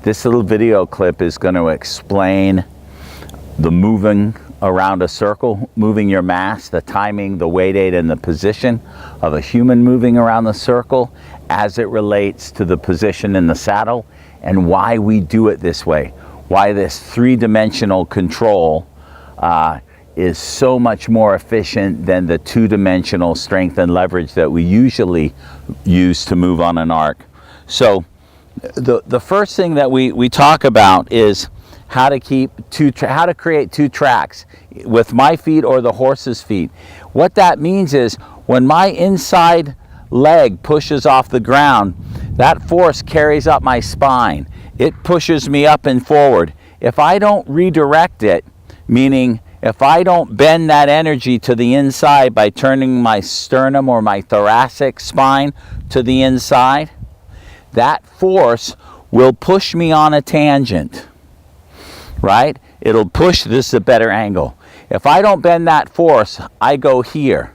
This little video clip is going to explain the moving around a circle, moving your mass, the timing, the weight aid, and the position of a human moving around the circle as it relates to the position in the saddle, and why we do it this way. Why this three-dimensional control is so much more efficient than the two-dimensional strength and leverage that we usually use to move on an arc. So the first thing that we talk about is how to create two tracks with my feet or the horse's feet. What that means is when my inside leg pushes off the ground, that force carries up my spine. It pushes me up and forward. If I don't redirect it, meaning if I don't bend that energy to the inside by turning my sternum or my thoracic spine to the inside, that force will push me on a tangent, right? It'll push, this is a better angle. If I don't bend that force, I go here.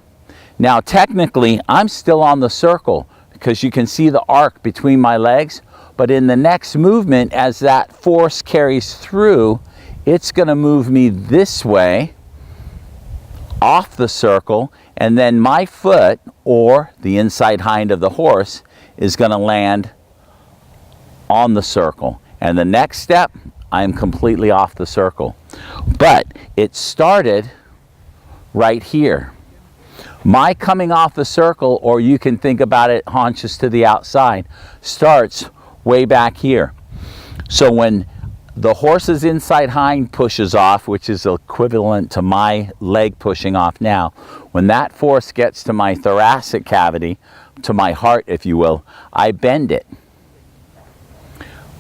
Now technically, I'm still on the circle because you can see the arc between my legs, but in the next movement, as that force carries through, it's going to move me this way off the circle, and then my foot, or the inside hind of the horse, is going to land on the circle. And the next step, I'm completely off the circle. But it started right here. My coming off the circle, or you can think about it haunches to the outside, starts way back here. So when the horse's inside hind pushes off, which is equivalent to my leg pushing off now, when that force gets to my thoracic cavity, to my heart if you will, I bend it.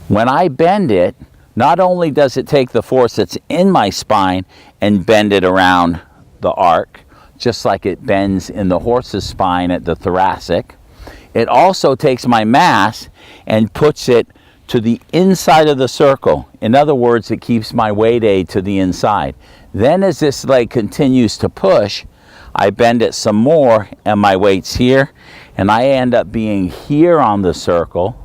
When I bend it, not only does it take the force that's in my spine and bend it around the arc, just like it bends in the horse's spine at the thoracic, it also takes my mass and puts it to the inside of the circle. In other words, it keeps my weight aid to the inside. Then as this leg continues to push, I bend it some more and my weight's here, and I end up being here on the circle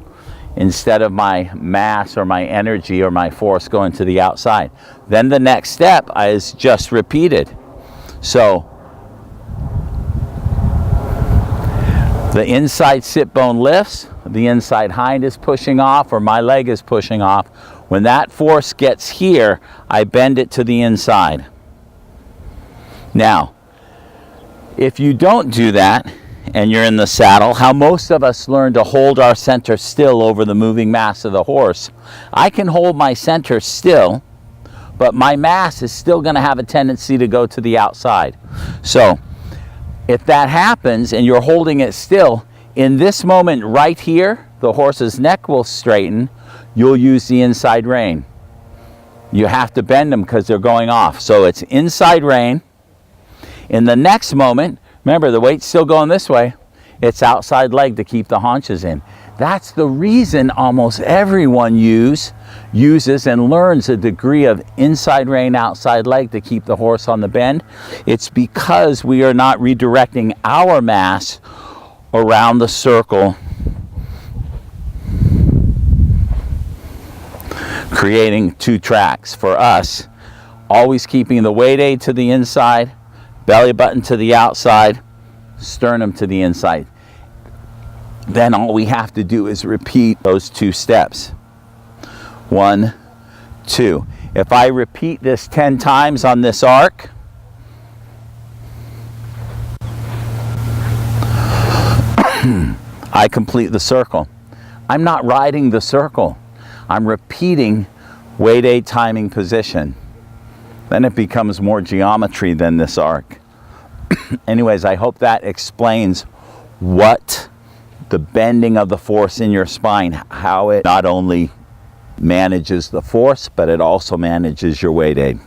instead of my mass or my energy or my force going to the outside. Then the next step is just repeated. So the inside sit bone lifts, the inside hind is pushing off, or my leg is pushing off. When that force gets here, I bend it to the inside. Now, if you don't do that, and you're in the saddle, how most of us learn to hold our center still over the moving mass of the horse. I can hold my center still, but my mass is still going to have a tendency to go to the outside. So if that happens and you're holding it still, in this moment right here, the horse's neck will straighten. You'll use the inside rein. You have to bend them because they're going off. So it's inside rein. In the next moment, remember, the weight's still going this way. It's outside leg to keep the haunches in. That's the reason almost everyone uses and learns a degree of inside rein, outside leg to keep the horse on the bend. It's because we are not redirecting our mass around the circle, creating two tracks for us, always keeping the weight aid to the inside, belly button to the outside, sternum to the inside. Then all we have to do is repeat those two steps. 1, 2. If I repeat this 10 times on this arc, I complete the circle. I'm not riding the circle. I'm repeating weight aid, timing, position. Then it becomes more geometry than this arc. Anyways, I hope that explains what the bending of the force in your spine, how it not only manages the force, but it also manages your weight aid.